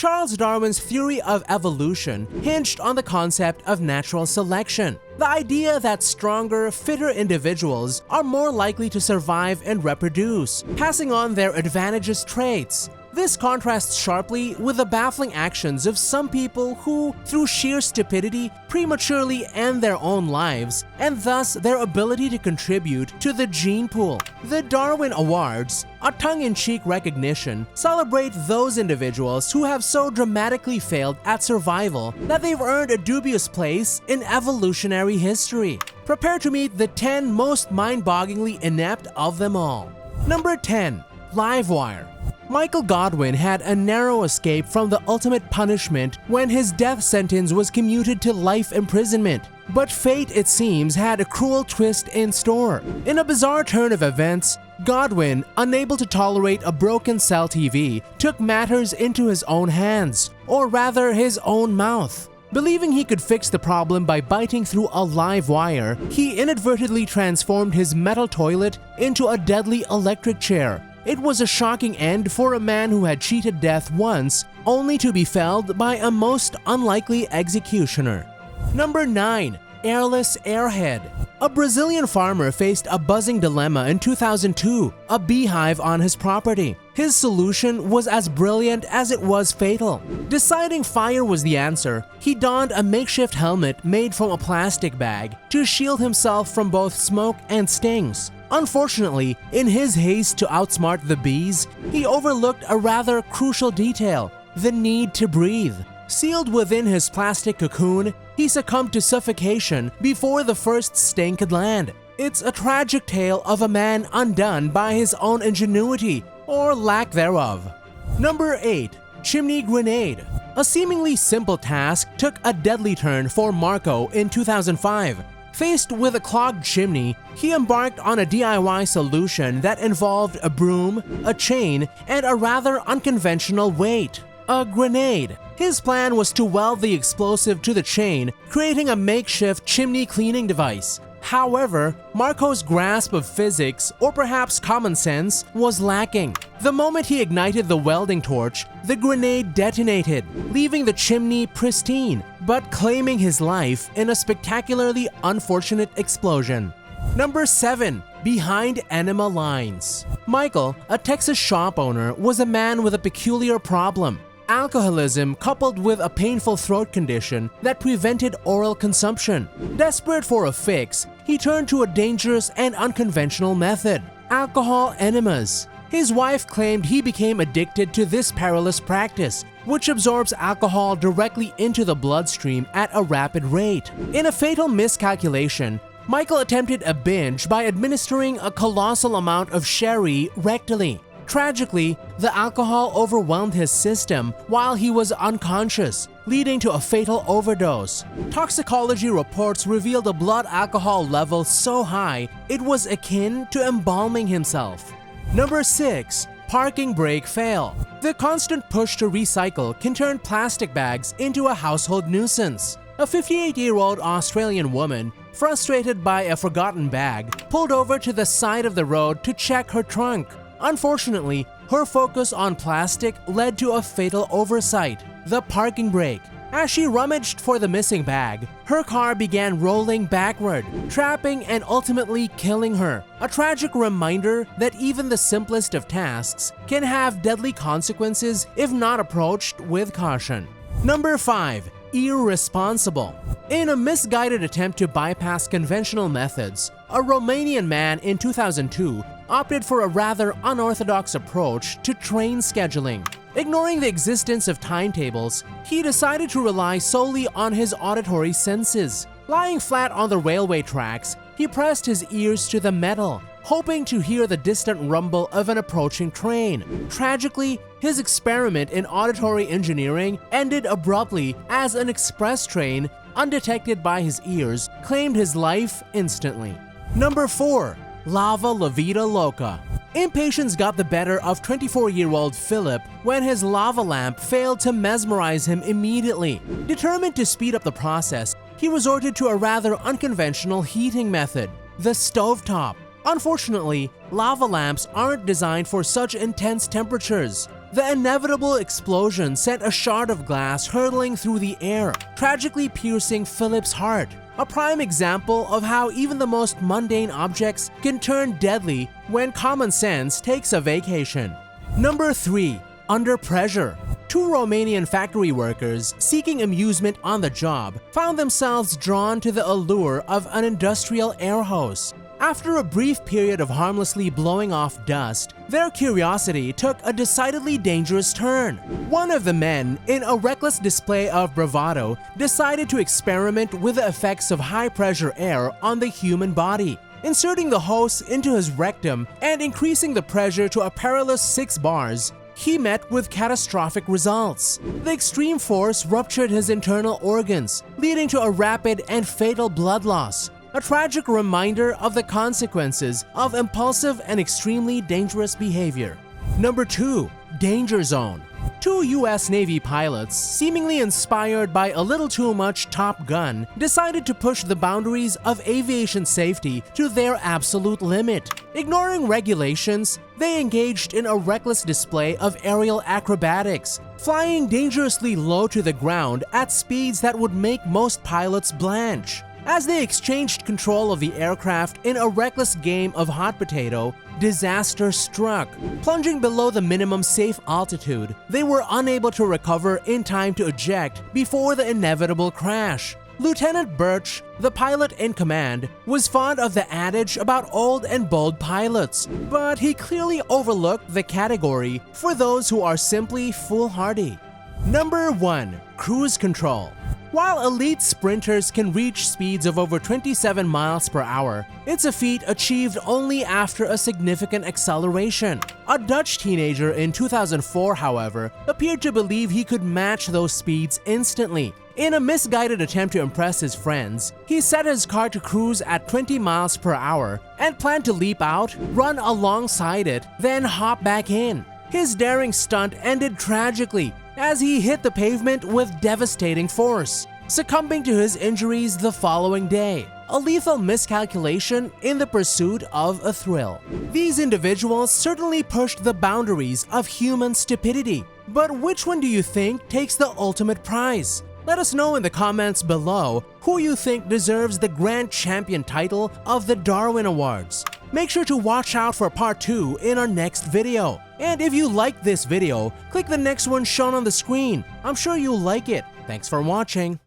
Charles Darwin's theory of evolution hinged on the concept of natural selection. The idea that stronger, fitter individuals are more likely to survive and reproduce, passing on their advantageous traits. This contrasts sharply with the baffling actions of some people who, through sheer stupidity, prematurely end their own lives, and thus their ability to contribute to the gene pool. The Darwin Awards, a tongue-in-cheek recognition, celebrate those individuals who have so dramatically failed at survival that they've earned a dubious place in evolutionary history. Prepare to meet the 10 most mind-bogglingly inept of them all. Number 10. Livewire. Michael Godwin had a narrow escape from the ultimate punishment when his death sentence was commuted to life imprisonment. But fate, it seems, had a cruel twist in store. In a bizarre turn of events, Godwin, unable to tolerate a broken cell TV, took matters into his own hands, or rather his own mouth. Believing he could fix the problem by biting through a live wire, he inadvertently transformed his metal toilet into a deadly electric chair. It was a shocking end for a man who had cheated death once, only to be felled by a most unlikely executioner. Number 9. Airless airhead. A Brazilian farmer faced a buzzing dilemma in 2002, a beehive on his property. His solution was as brilliant as it was fatal. Deciding fire was the answer, he donned a makeshift helmet made from a plastic bag to shield himself from both smoke and stings. Unfortunately, in his haste to outsmart the bees, he overlooked a rather crucial detail: the need to breathe. Sealed within his plastic cocoon, he succumbed to suffocation before the first sting could land. It's a tragic tale of a man undone by his own ingenuity, or lack thereof. Number 8. Chimney grenade. A seemingly simple task took a deadly turn for Marco in 2005. Faced with a clogged chimney, he embarked on a DIY solution that involved a broom, a chain, and a rather unconventional weight: a grenade. His plan was to weld the explosive to the chain, creating a makeshift chimney cleaning device. However, Marco's grasp of physics, or perhaps common sense, was lacking. The moment he ignited the welding torch, the grenade detonated, leaving the chimney pristine, but claiming his life in a spectacularly unfortunate explosion. Number 7. Behind enema lines. Michael, a Texas shop owner, was a man with a peculiar problem: alcoholism coupled with a painful throat condition that prevented oral consumption. Desperate for a fix, he turned to a dangerous and unconventional method: alcohol enemas. His wife claimed he became addicted to this perilous practice, which absorbs alcohol directly into the bloodstream at a rapid rate. In a fatal miscalculation, Michael attempted a binge by administering a colossal amount of sherry rectally. Tragically, the alcohol overwhelmed his system while he was unconscious, leading to a fatal overdose. Toxicology reports revealed a blood alcohol level so high it was akin to embalming himself. Number 6. Parking brake fail. The constant push to recycle can turn plastic bags into a household nuisance. A 58-year-old Australian woman, frustrated by a forgotten bag, pulled over to the side of the road to check her trunk. Unfortunately, her focus on plastic led to a fatal oversight: the parking brake. As she rummaged for the missing bag, her car began rolling backward, trapping and ultimately killing her. A tragic reminder that even the simplest of tasks can have deadly consequences if not approached with caution. Number 5. Irresponsible. In a misguided attempt to bypass conventional methods, a Romanian man in 2002 opted for a rather unorthodox approach to train scheduling. Ignoring the existence of timetables, he decided to rely solely on his auditory senses. Lying flat on the railway tracks, he pressed his ears to the metal, hoping to hear the distant rumble of an approaching train. Tragically, his experiment in auditory engineering ended abruptly as an express train, undetected by his ears, claimed his life instantly. Number 4. Lava La Vida Loca. Impatience got the better of 24-year-old Philip when his lava lamp failed to mesmerize him immediately. Determined to speed up the process, he resorted to a rather unconventional heating method: the stovetop. Unfortunately, lava lamps aren't designed for such intense temperatures. The inevitable explosion sent a shard of glass hurtling through the air, tragically piercing Philip's heart. A prime example of how even the most mundane objects can turn deadly when common sense takes a vacation. Number 3. Under pressure. Two Romanian factory workers seeking amusement on the job found themselves drawn to the allure of an industrial air hose. After a brief period of harmlessly blowing off dust, their curiosity took a decidedly dangerous turn. One of the men, in a reckless display of bravado, decided to experiment with the effects of high-pressure air on the human body. Inserting the hose into his rectum and increasing the pressure to a perilous 6 bars, he met with catastrophic results. The extreme force ruptured his internal organs, leading to a rapid and fatal blood loss. A tragic reminder of the consequences of impulsive and extremely dangerous behavior. Number 2. Danger zone. Two US Navy pilots, seemingly inspired by a little too much Top Gun, decided to push the boundaries of aviation safety to their absolute limit. Ignoring regulations, they engaged in a reckless display of aerial acrobatics, flying dangerously low to the ground at speeds that would make most pilots blanch. As they exchanged control of the aircraft in a reckless game of hot potato, disaster struck. Plunging below the minimum safe altitude, they were unable to recover in time to eject before the inevitable crash. Lieutenant Birch, the pilot in command, was fond of the adage about old and bold pilots, but he clearly overlooked the category for those who are simply foolhardy. Number 1. Cruise control. While elite sprinters can reach speeds of over 27 miles per hour, it's a feat achieved only after a significant acceleration. A Dutch teenager in 2004, however, appeared to believe he could match those speeds instantly. In a misguided attempt to impress his friends, he set his car to cruise at 20 miles per hour and planned to leap out, run alongside it, then hop back in. His daring stunt ended tragically as he hit the pavement with devastating force, succumbing to his injuries the following day. A lethal miscalculation in the pursuit of a thrill. These individuals certainly pushed the boundaries of human stupidity, but which one do you think takes the ultimate prize? Let us know in the comments below who you think deserves the grand champion title of the Darwin Awards. Make sure to watch out for part 2 in our next video. And if you liked this video, click the next one shown on the screen. I'm sure you'll like it. Thanks for watching.